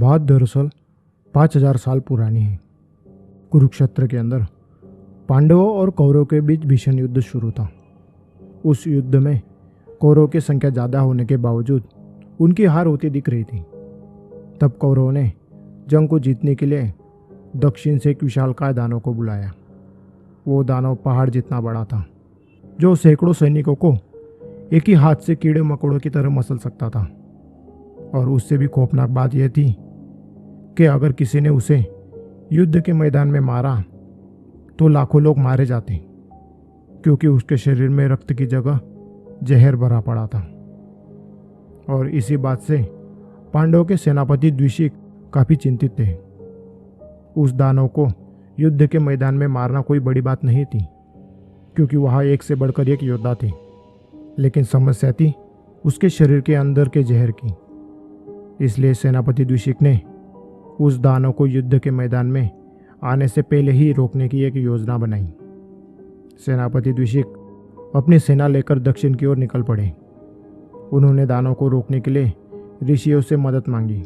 बात दरअसल 5000 साल पुरानी है। कुरुक्षेत्र के अंदर पांडवों और कौरवों के बीच भीषण युद्ध शुरू था। उस युद्ध में कौरवों की संख्या ज़्यादा होने के बावजूद उनकी हार होती दिख रही थी। तब कौरवों ने जंग को जीतने के लिए दक्षिण से एक विशालकाय दानव को बुलाया। वो दानव पहाड़ जितना बड़ा था, जो सैकड़ों सैनिकों को एक ही हाथ से कीड़े मकोड़ों की तरह मसल सकता था। और उससे भी खौफनाक बात यह थी कि अगर किसी ने उसे युद्ध के मैदान में मारा तो लाखों लोग मारे जाते, क्योंकि उसके शरीर में रक्त की जगह जहर भरा पड़ा था। और इसी बात से पांडवों के सेनापति द्विषिक काफी चिंतित थे। उस दानव को युद्ध के मैदान में मारना कोई बड़ी बात नहीं थी, क्योंकि वहां एक से बढ़कर एक योद्धा थे। लेकिन समस्या थी उसके शरीर के अंदर के जहर की। इसलिए सेनापति द्विषिक ने उस दानव को युद्ध के मैदान में आने से पहले ही रोकने की एक योजना बनाई। सेनापति द्विषिक अपनी सेना लेकर दक्षिण की ओर निकल पड़े। उन्होंने दानव को रोकने के लिए ऋषियों से मदद मांगी।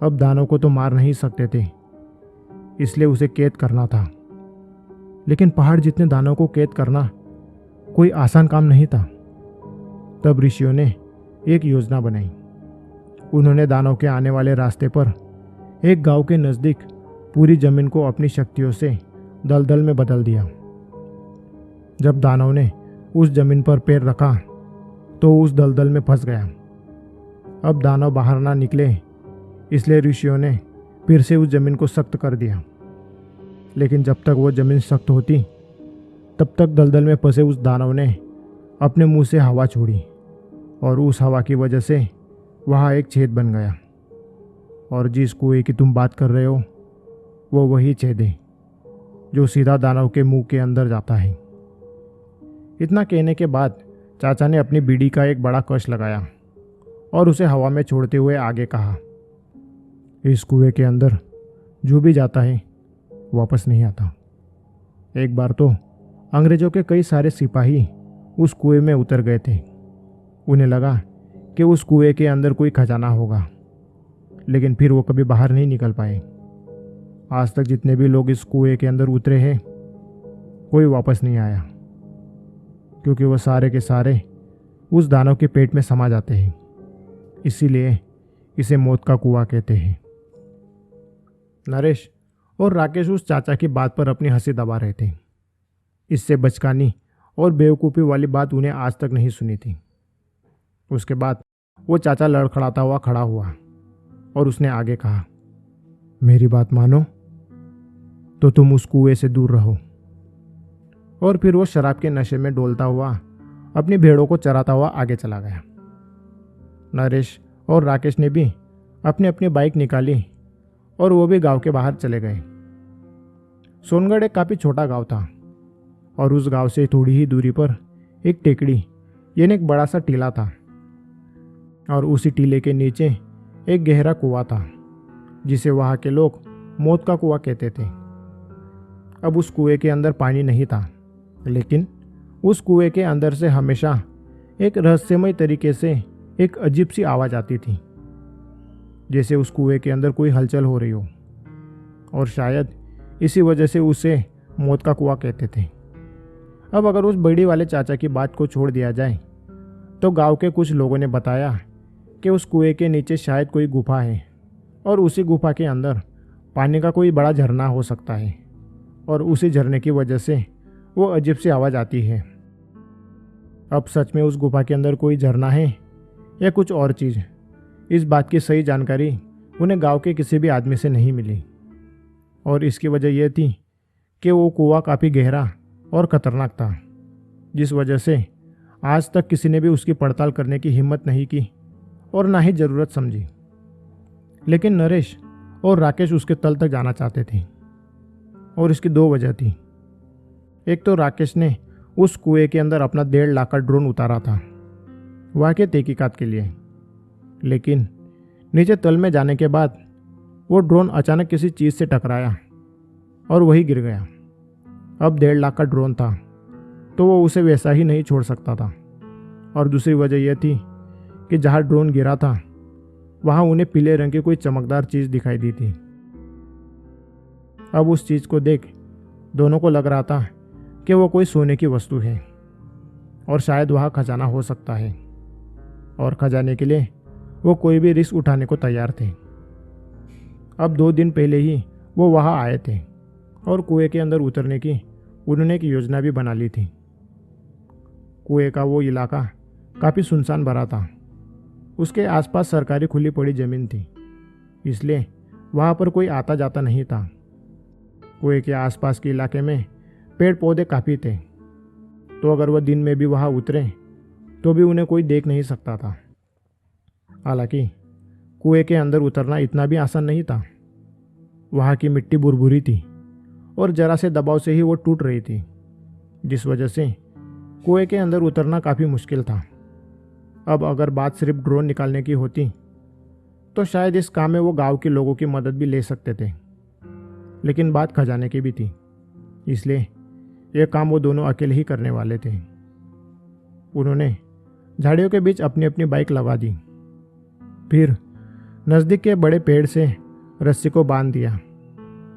अब दानव को तो मार नहीं सकते थे, इसलिए उसे कैद करना था। लेकिन पहाड़ जितने दानव को कैद करना कोई आसान काम नहीं था। तब ऋषियों ने एक योजना बनाई। उन्होंने दानव के आने वाले रास्ते पर एक गांव के नज़दीक पूरी जमीन को अपनी शक्तियों से दलदल में बदल दिया। जब दानव ने उस जमीन पर पैर रखा तो उस दलदल में फंस गया। अब दानव बाहर ना निकले, इसलिए ऋषियों ने फिर से उस जमीन को सख्त कर दिया। लेकिन जब तक वो जमीन सख्त होती, तब तक दलदल में फंसे उस दानव ने अपने मुंह से हवा छोड़ी, और उस हवा की वजह से वहाँ एक छेद बन गया। और जिस कुएं की तुम बात कर रहे हो, वो वही छेद है जो सीधा दानव के मुंह के अंदर जाता है। इतना कहने के बाद चाचा ने अपनी बीड़ी का एक बड़ा कश लगाया और उसे हवा में छोड़ते हुए आगे कहा, इस कुएं के अंदर जो भी जाता है वापस नहीं आता। एक बार तो अंग्रेजों के कई सारे सिपाही उस कुएं में उतर गए थे। उन्हें लगा कि उस कुएं के अंदर कोई खजाना होगा, लेकिन फिर वो कभी बाहर नहीं निकल पाए। आज तक जितने भी लोग इस कुएं के अंदर उतरे हैं, कोई वापस नहीं आया, क्योंकि वो सारे के सारे उस दानव के पेट में समा जाते हैं। इसीलिए इसे मौत का कुआं कहते हैं। नरेश और राकेश उस चाचा की बात पर अपनी हंसी दबा रहे थे। इससे बचकानी और बेवकूफ़ी वाली बात उन्हें आज तक नहीं सुनी थी। उसके बाद वो चाचा लड़खड़ाता हुआ खड़ा हुआ और उसने आगे कहा, मेरी बात मानो तो तुम उस कुएं से दूर रहो। और फिर वो शराब के नशे में डोलता हुआ अपनी भेड़ों को चराता हुआ आगे चला गया। नरेश और राकेश ने भी अपनी अपनी बाइक निकाली और वो भी गांव के बाहर चले गए। सोनगढ़ एक काफ़ी छोटा गांव था, और उस गांव से थोड़ी ही दूरी पर एक टेकड़ी यानी एक बड़ा सा टीला था, और उसी टीले के नीचे एक गहरा कुआं था, जिसे वहाँ के लोग मौत का कुआं कहते थे। अब उस कुएं के अंदर पानी नहीं था, लेकिन उस कुएं के अंदर से हमेशा एक रहस्यमय तरीके से एक अजीब सी आवाज़ आती थी, जैसे उस कुएं के अंदर कोई हलचल हो रही हो। और शायद इसी वजह से उसे मौत का कुआं कहते थे। अब अगर उस बड़ी वाले चाचा की बात को छोड़ दिया जाए, तो गांव के कुछ लोगों ने बताया कि उस कुएं के नीचे शायद कोई गुफा है, और उसी गुफा के अंदर पानी का कोई बड़ा झरना हो सकता है, और उसी झरने की वजह से वो अजीब सी आवाज़ आती है। अब सच में उस गुफा के अंदर कोई झरना है या कुछ और चीज़, इस बात की सही जानकारी उन्हें गांव के किसी भी आदमी से नहीं मिली। और इसकी वजह यह थी कि वो कुआं काफ़ी गहरा और ख़तरनाक था, जिस वजह से आज तक किसी ने भी उसकी पड़ताल करने की हिम्मत नहीं की और ना ही ज़रूरत समझी। लेकिन नरेश और राकेश उसके तल तक जाना चाहते थे, और इसकी दो वजह थी। एक तो राकेश ने उस कुएं के अंदर अपना 1.5 लाख का ड्रोन उतारा था वहाँ के तहकीकात के लिए, लेकिन नीचे तल में जाने के बाद वो ड्रोन अचानक किसी चीज़ से टकराया और वही गिर गया। अब 1.5 लाख का ड्रोन था, तो वो उसे वैसा ही नहीं छोड़ सकता था। और दूसरी वजह यह थी कि जहाँ ड्रोन गिरा था वहां उन्हें पीले रंग की कोई चमकदार चीज दिखाई दी थी। अब उस चीज को देख दोनों को लग रहा था कि वो कोई सोने की वस्तु है और शायद वह खजाना हो सकता है, और खजाने के लिए वो कोई भी रिस्क उठाने को तैयार थे। अब 2 दिन पहले ही वो वहां आए थे और कुएं के अंदर उतरने की उन्होंने एक योजना भी बना ली थी। कुएं का वो इलाका काफ़ी सुनसान भरा था। उसके आसपास सरकारी खुली पड़ी जमीन थी, इसलिए वहाँ पर कोई आता जाता नहीं था। कुएं के आसपास के इलाके में पेड़ पौधे काफ़ी थे, तो अगर वह दिन में भी वहाँ उतरे तो भी उन्हें कोई देख नहीं सकता था। हालांकि कुएं के अंदर उतरना इतना भी आसान नहीं था। वहाँ की मिट्टी भुरभुरी थी और जरा से दबाव से ही वो टूट रही थी, जिस वजह से कुएं के अंदर उतरना काफ़ी मुश्किल था। अब अगर बात सिर्फ ड्रोन निकालने की होती तो शायद इस काम में वो गांव के लोगों की मदद भी ले सकते थे, लेकिन बात खजाने की भी थी, इसलिए यह काम वो दोनों अकेले ही करने वाले थे। उन्होंने झाड़ियों के बीच अपनी अपनी बाइक लगा दी, फिर नज़दीक के बड़े पेड़ से रस्सी को बांध दिया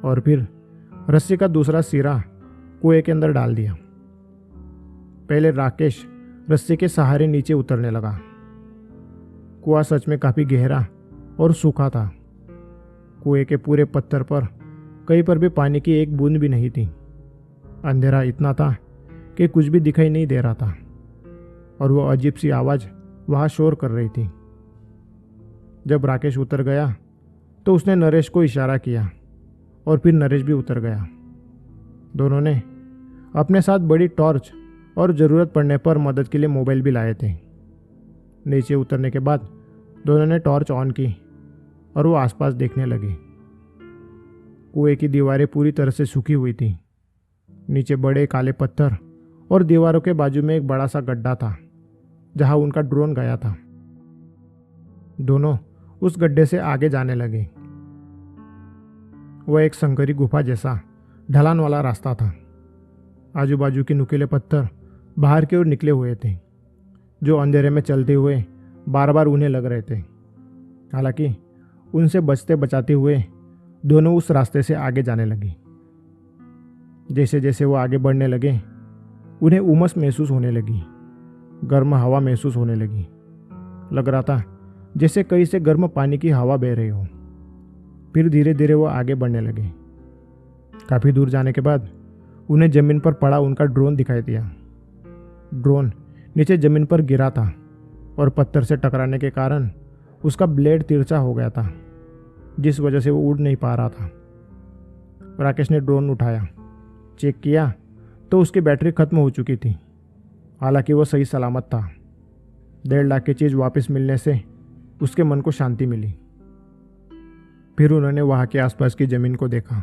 और फिर रस्सी का दूसरा सिरा कुएं के अंदर डाल दिया। पहले राकेश रस्सी के सहारे नीचे उतरने लगा। कुआं सच में काफ़ी गहरा और सूखा था। कुएं के पूरे पत्थर पर कहीं पर भी पानी की एक बूंद भी नहीं थी। अंधेरा इतना था कि कुछ भी दिखाई नहीं दे रहा था और वो अजीब सी आवाज़ वहाँ शोर कर रही थी। जब राकेश उतर गया तो उसने नरेश को इशारा किया और फिर नरेश भी उतर गया। दोनों ने अपने साथ बड़ी टॉर्च और ज़रूरत पड़ने पर मदद के लिए मोबाइल भी लाए थे। नीचे उतरने के बाद दोनों ने टॉर्च ऑन की और वो आसपास देखने लगे। कुएं की दीवारें पूरी तरह से सूखी हुई थी। नीचे बड़े काले पत्थर और दीवारों के बाजू में एक बड़ा सा गड्ढा था जहां उनका ड्रोन गया था। दोनों उस गड्ढे से आगे जाने लगे। वह एक संकरी गुफा जैसा ढलान वाला रास्ता था। आजू बाजू के नुकीले पत्थर बाहर की ओर निकले हुए थे, जो अंधेरे में चलते हुए बार बार उन्हें लग रहे थे। हालांकि उनसे बचते बचाते हुए दोनों उस रास्ते से आगे जाने लगे। जैसे जैसे वो आगे बढ़ने लगे उन्हें उमस महसूस होने लगी, गर्म हवा महसूस होने लगी। लग रहा था जैसे कहीं से गर्म पानी की हवा बह रही हो। फिर धीरे धीरे वो आगे बढ़ने लगे। काफ़ी दूर जाने के बाद उन्हें जमीन पर पड़ा उनका ड्रोन दिखाई दिया। ड्रोन नीचे जमीन पर गिरा था और पत्थर से टकराने के कारण उसका ब्लेड तिरछा हो गया था, जिस वजह से वो उड़ नहीं पा रहा था। राकेश ने ड्रोन उठाया, चेक किया तो उसकी बैटरी खत्म हो चुकी थी। हालांकि वो सही सलामत था। 1.5 लाख की चीज़ वापस मिलने से उसके मन को शांति मिली। फिर उन्होंने वहाँ के आसपास की ज़मीन को देखा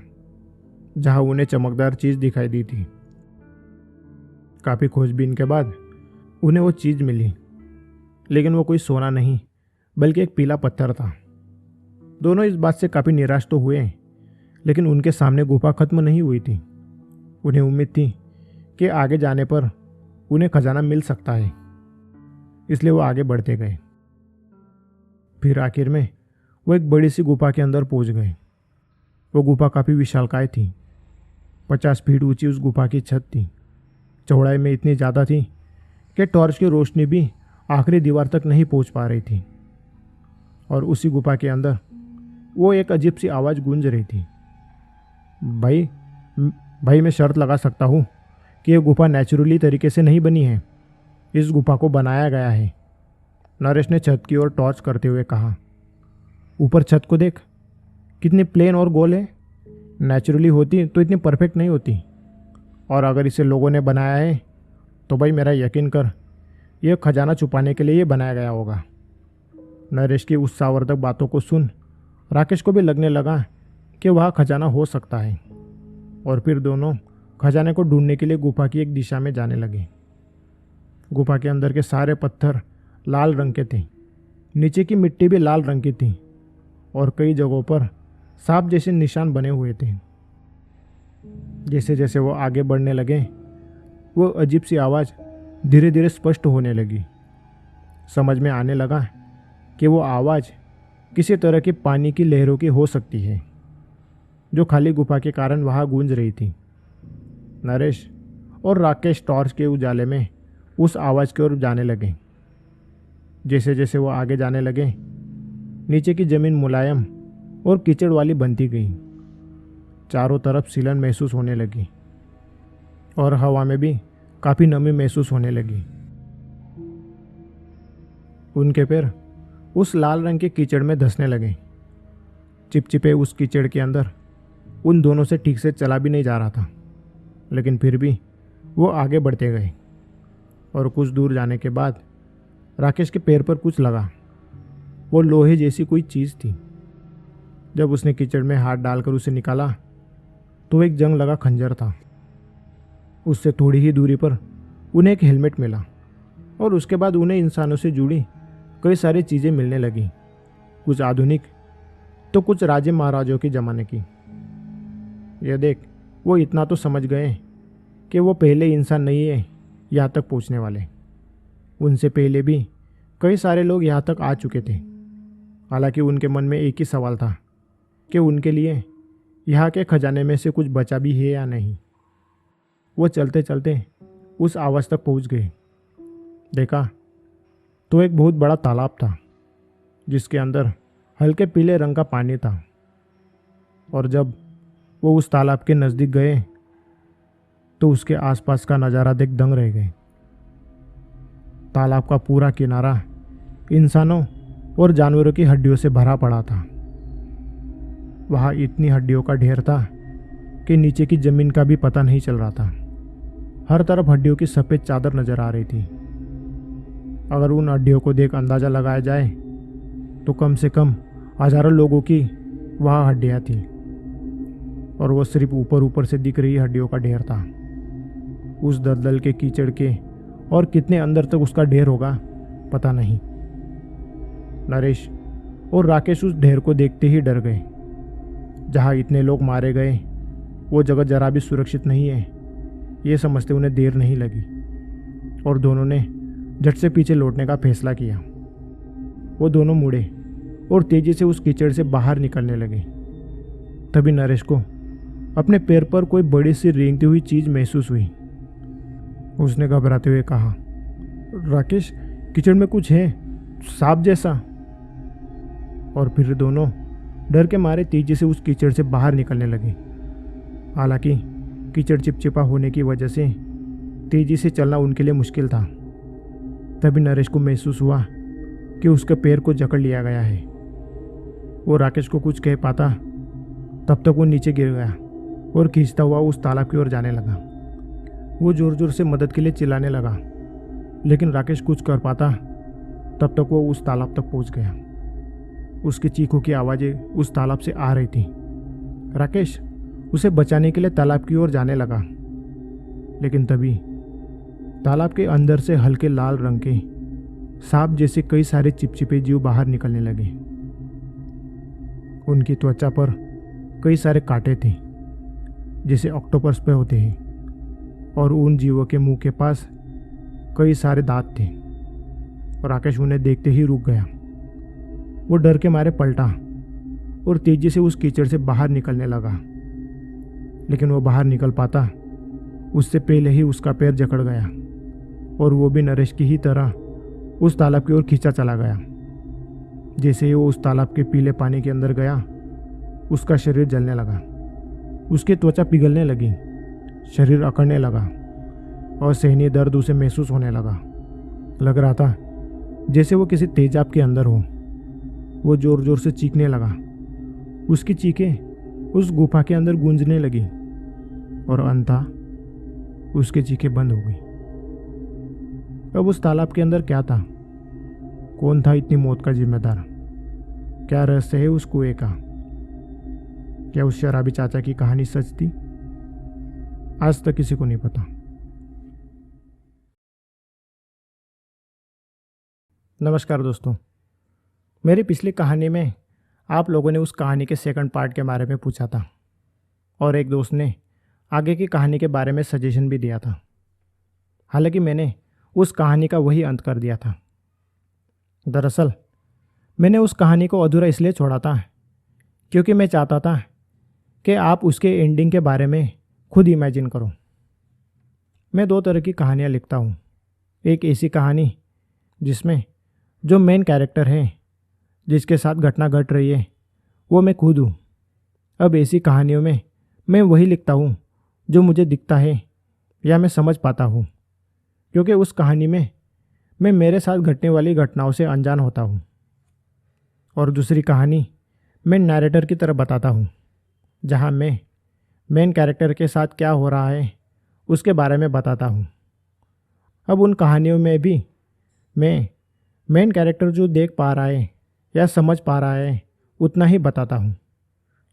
जहाँ उन्हें चमकदार चीज़ दिखाई दी थी। काफ़ी खोजबीन के बाद उन्हें वो चीज़ मिली, लेकिन वो कोई सोना नहीं बल्कि एक पीला पत्थर था। दोनों इस बात से काफ़ी निराश तो हुए, लेकिन उनके सामने गुफा खत्म नहीं हुई थी। उन्हें उम्मीद थी कि आगे जाने पर उन्हें खजाना मिल सकता है, इसलिए वो आगे बढ़ते गए। फिर आखिर में वो एक बड़ी सी गुफा के अंदर पहुंच गए। वो गुफा काफ़ी विशालकाय थी। 50 फीट ऊंची उस गुफा की छत थी। चौड़ाई में इतनी ज़्यादा थी कि टॉर्च की रोशनी भी आखिरी दीवार तक नहीं पहुंच पा रही थी। और उसी गुफा के अंदर वो एक अजीब सी आवाज़ गूंज रही थी, भाई मैं शर्त लगा सकता हूँ कि यह गुफा नेचुरली तरीके से नहीं बनी है। इस गुफा को बनाया गया है। नरेश ने छत की ओर टॉर्च करते हुए कहा। ऊपर छत को देख, कितनी प्लेन और गोल है। नेचुरली होती तो इतनी परफेक्ट नहीं होती, और अगर इसे लोगों ने बनाया है तो भाई मेरा यकीन कर, यह खजाना छुपाने के लिए बनाया गया होगा। नरेश की उत्साहवर्धक बातों को सुन राकेश को भी लगने लगा कि वह खजाना हो सकता है, और फिर दोनों खजाने को ढूंढने के लिए गुफा की एक दिशा में जाने लगे। गुफा के अंदर के सारे पत्थर लाल रंग के थे। नीचे की मिट्टी भी लाल रंग की थी और कई जगहों पर सांप जैसे निशान बने हुए थे। जैसे जैसे वो आगे बढ़ने लगे, वो अजीब सी आवाज़ धीरे धीरे स्पष्ट होने लगी। समझ में आने लगा कि वो आवाज़ किसी तरह की पानी की लहरों की हो सकती है, जो खाली गुफा के कारण वहाँ गूंज रही थी। नरेश और राकेश टॉर्च के उजाले में उस आवाज़ की ओर जाने लगे। जैसे जैसे वो आगे जाने लगे, नीचे की ज़मीन मुलायम और कीचड़ वाली बनती गई। चारों तरफ सीलन महसूस होने लगी और हवा में भी काफ़ी नमी महसूस होने लगी। उनके पैर उस लाल रंग के कीचड़ में धंसने लगे। चिपचिपे उस कीचड़ के अंदर उन दोनों से ठीक से चला भी नहीं जा रहा था, लेकिन फिर भी वो आगे बढ़ते गए। और कुछ दूर जाने के बाद राकेश के पैर पर कुछ लगा। वो लोहे जैसी कोई चीज़ थी। जब उसने कीचड़ में हाथ डालकर उसे निकाला तो एक जंग लगा खंजर था। उससे थोड़ी ही दूरी पर उन्हें एक हेलमेट मिला और उसके बाद उन्हें इंसानों से जुड़ी कई सारी चीज़ें मिलने लगी, कुछ आधुनिक तो कुछ राजे महाराजों के ज़माने की। यह देख वो इतना तो समझ गए कि वो पहले इंसान नहीं है यहाँ तक पहुँचने वाले। उनसे पहले भी कई सारे लोग यहाँ तक आ चुके थे। हालांकि उनके मन में एक ही सवाल था कि उनके लिए यहाँ के खजाने में से कुछ बचा भी है या नहीं। वो चलते चलते उस आवाज़ तक पहुँच गए। देखा तो एक बहुत बड़ा तालाब था, जिसके अंदर हल्के पीले रंग का पानी था। और जब वो उस तालाब के नज़दीक गए तो उसके आसपास का नज़ारा देख दंग रह गए। तालाब का पूरा किनारा इंसानों और जानवरों की हड्डियों से भरा पड़ा था। वहाँ इतनी हड्डियों का ढेर था कि नीचे की ज़मीन का भी पता नहीं चल रहा था। हर तरफ हड्डियों की सफ़ेद चादर नजर आ रही थी। अगर उन हड्डियों को देख अंदाज़ा लगाया जाए तो कम से कम हज़ारों लोगों की वहाँ हड्डियाँ थीं, और वो सिर्फ ऊपर ऊपर से दिख रही हड्डियों का ढेर था। उस दलदल के कीचड़ के और कितने अंदर तक उसका ढेर होगा पता नहीं। नरेश और राकेश उस ढेर को देखते ही डर गए। जहाँ इतने लोग मारे गए वो जगह जरा भी सुरक्षित नहीं है, ये समझते उन्हें देर नहीं लगी और दोनों ने झट से पीछे लौटने का फैसला किया। वो दोनों मुड़े और तेजी से उस कीचड़ से बाहर निकलने लगे। तभी नरेश को अपने पैर पर कोई बड़ी सी रेंगती हुई चीज़ महसूस हुई। उसने घबराते हुए कहा, राकेश, कीचड़ में कुछ है, सांप जैसा। और फिर दोनों डर के मारे तेजी से उस कीचड़ से बाहर निकलने लगे। हालांकि कीचड़ चिपचिपा होने की वजह से तेजी से चलना उनके लिए मुश्किल था। तभी नरेश को महसूस हुआ कि उसके पैर को जकड़ लिया गया है। वो राकेश को कुछ कह पाता तब तक वो नीचे गिर गया और खींचता हुआ उस तालाब की ओर जाने लगा। वो जोर जोर से मदद के लिए चिल्लाने लगा, लेकिन राकेश कुछ कर पाता तब तक वो उस तालाब तक पहुंच गया। उसकी चीखों की आवाज़ें उस तालाब से आ रही थी। राकेश उसे बचाने के लिए तालाब की ओर जाने लगा, लेकिन तभी तालाब के अंदर से हल्के लाल रंग के सांप जैसे कई सारे चिपचिपे जीव बाहर निकलने लगे। उनकी त्वचा पर कई सारे कांटे थे, जैसे ऑक्टोपस पे होते हैं, और उन जीवों के मुंह के पास कई सारे दांत थे। और राकेश उन्हें देखते ही रुक गया। वो डर के मारे पलटा और तेजी से उस कीचड़ से बाहर निकलने लगा, लेकिन वो बाहर निकल पाता उससे पहले ही उसका पैर जकड़ गया और वो भी नरेश की ही तरह उस तालाब की ओर खींचा चला गया। जैसे ही वो उस तालाब के पीले पानी के अंदर गया, उसका शरीर जलने लगा, उसकी त्वचा पिघलने लगी, शरीर अकड़ने लगा और सहनीय दर्द उसे महसूस होने लगा। लग रहा था जैसे वो किसी तेजाब के अंदर हो। वो जोर जोर से चीखने लगा। उसकी चीखें उस गुफा के अंदर गूंजने लगी और अंततः उसकी चीखें बंद हो गई। अब उस तालाब के अंदर क्या था? कौन था इतनी मौत का जिम्मेदार? क्या रहस्य है उस कुएं का? क्या उस शराबी चाचा की कहानी सच थी? आज तक किसी को नहीं पता। नमस्कार दोस्तों, मेरी पिछली कहानी में आप लोगों ने उस कहानी के सेकंड पार्ट के बारे में पूछा था और एक दोस्त ने आगे की कहानी के बारे में सजेशन भी दिया था। हालांकि मैंने उस कहानी का वही अंत कर दिया था। दरअसल मैंने उस कहानी को अधूरा इसलिए छोड़ा था क्योंकि मैं चाहता था कि आप उसके एंडिंग के बारे में खुद इमेजिन करो। मैं दो तरह की कहानियाँ लिखता हूँ। एक ऐसी कहानी जिसमें जो मेन कैरेक्टर है, जिसके साथ घटना घट रही है, वो मैं खुद हूँ। अब ऐसी कहानियों में मैं वही लिखता हूँ जो मुझे दिखता है या मैं समझ पाता हूँ, क्योंकि उस कहानी में मैं मेरे साथ घटने वाली घटनाओं से अनजान होता हूँ। और दूसरी कहानी मैं नैरेटर की तरह बताता हूँ, जहाँ मैं मेन कैरेक्टर के साथ क्या हो रहा है उसके बारे में बताता हूँ। अब उन कहानियों में भी मैं मेन कैरेक्टर जो देख पा रहा है या समझ पा रहा है उतना ही बताता हूँ,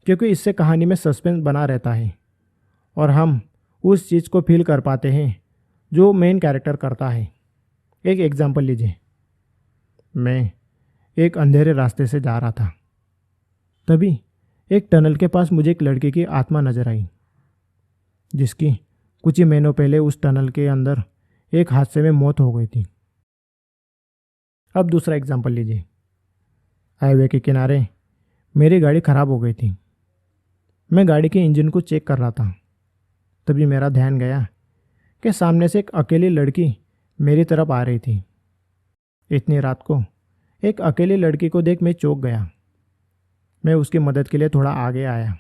क्योंकि इससे कहानी में सस्पेंस बना रहता है और हम उस चीज़ को फील कर पाते हैं जो मेन कैरेक्टर करता है। एक एग्जांपल लीजिए। मैं एक अंधेरे रास्ते से जा रहा था, तभी एक टनल के पास मुझे एक लड़के की आत्मा नजर आई, जिसकी कुछ ही महीनों पहले उस टनल के अंदर एक हादसे में मौत हो गई थी। अब दूसरा एग्जांपल लीजिए। हाईवे के किनारे मेरी गाड़ी खराब हो गई थी। मैं गाड़ी के इंजन को चेक कर रहा था, तभी मेरा ध्यान गया कि सामने से एक अकेली लड़की मेरी तरफ आ रही थी। इतनी रात को एक अकेली लड़की को देख मैं चौंक गया। मैं उसकी मदद के लिए थोड़ा आगे आया,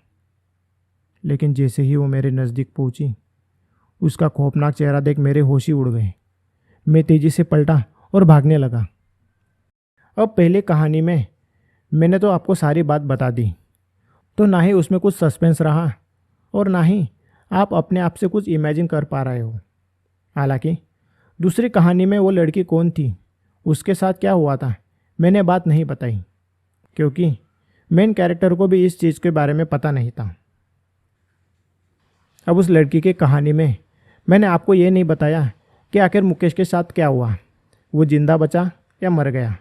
लेकिन जैसे ही वो मेरे नज़दीक पहुंची, उसका खौफनाक चेहरा देख मेरे होश ही उड़ गए। मैं तेज़ी से पलटा और भागने लगा। अब पहले कहानी में मैंने तो आपको सारी बात बता दी, तो ना ही उसमें कुछ सस्पेंस रहा और ना ही आप अपने आप से कुछ इमेजिन कर पा रहे हो। हालांकि दूसरी कहानी में वो लड़की कौन थी, उसके साथ क्या हुआ था, मैंने बात नहीं बताई, क्योंकि मेन कैरेक्टर को भी इस चीज़ के बारे में पता नहीं था। अब उस लड़की की कहानी में मैंने आपको ये नहीं बताया कि आखिर मुकेश के साथ क्या हुआ, वो जिंदा बचा या मर गया,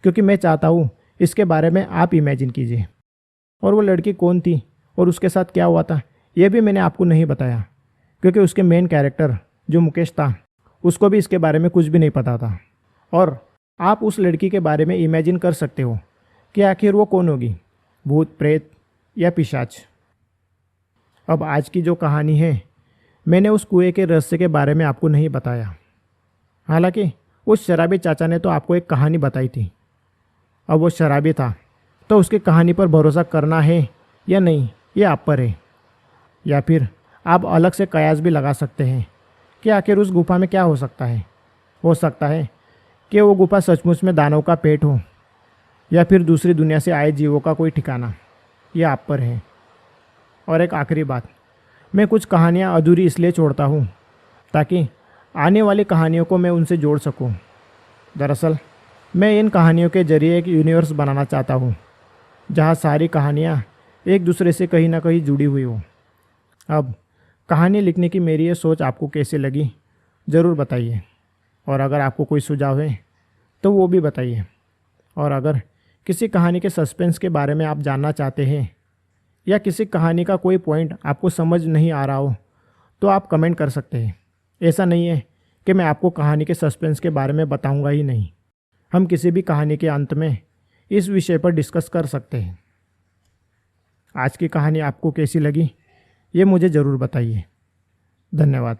क्योंकि मैं चाहता हूँ इसके बारे में आप इमेजिन कीजिए। और वो लड़की कौन थी और उसके साथ क्या हुआ था, ये भी मैंने आपको नहीं बताया, क्योंकि उसके मेन कैरेक्टर जो मुकेश था, उसको भी इसके बारे में कुछ भी नहीं पता था। और आप उस लड़की के बारे में इमेजिन कर सकते हो कि आखिर वो कौन होगी, भूत, प्रेत या पिशाच। अब आज की जो कहानी है, मैंने उस कुएं के रहस्य के बारे में आपको नहीं बताया। हालांकि उस शराबी चाचा ने तो आपको एक कहानी बताई थी। अब वो शराबी था, तो उसकी कहानी पर भरोसा करना है या नहीं, ये आप पर है। या फिर आप अलग से कयास भी लगा सकते हैं कि आखिर उस गुफा में क्या हो सकता है। हो सकता है कि वो गुफा सचमुच में दानव का पेट हो, या फिर दूसरी दुनिया से आए जीवों का कोई ठिकाना। ये आप पर है। और एक आखिरी बात, मैं कुछ कहानियाँ अधूरी इसलिए छोड़ता हूँ ताकि आने वाली कहानियों को मैं उनसे जोड़ सकूँ। दरअसल मैं इन कहानियों के जरिए एक यूनिवर्स बनाना चाहता हूँ, जहाँ सारी कहानियाँ एक दूसरे से कहीं ना कहीं जुड़ी हुई हो। अब कहानी लिखने की मेरी ये सोच आपको कैसे लगी, ज़रूर बताइए। और अगर आपको कोई सुझाव है तो वो भी बताइए। और अगर किसी कहानी के सस्पेंस के बारे में आप जानना चाहते हैं, या किसी कहानी का कोई पॉइंट आपको समझ नहीं आ रहा हो, तो आप कमेंट कर सकते हैं। ऐसा नहीं है कि मैं आपको कहानी के सस्पेंस के बारे में बताऊंगा ही नहीं। हम किसी भी कहानी के अंत में इस विषय पर डिस्कस कर सकते हैं। आज की कहानी आपको कैसी लगी, ये मुझे ज़रूर बताइए। धन्यवाद।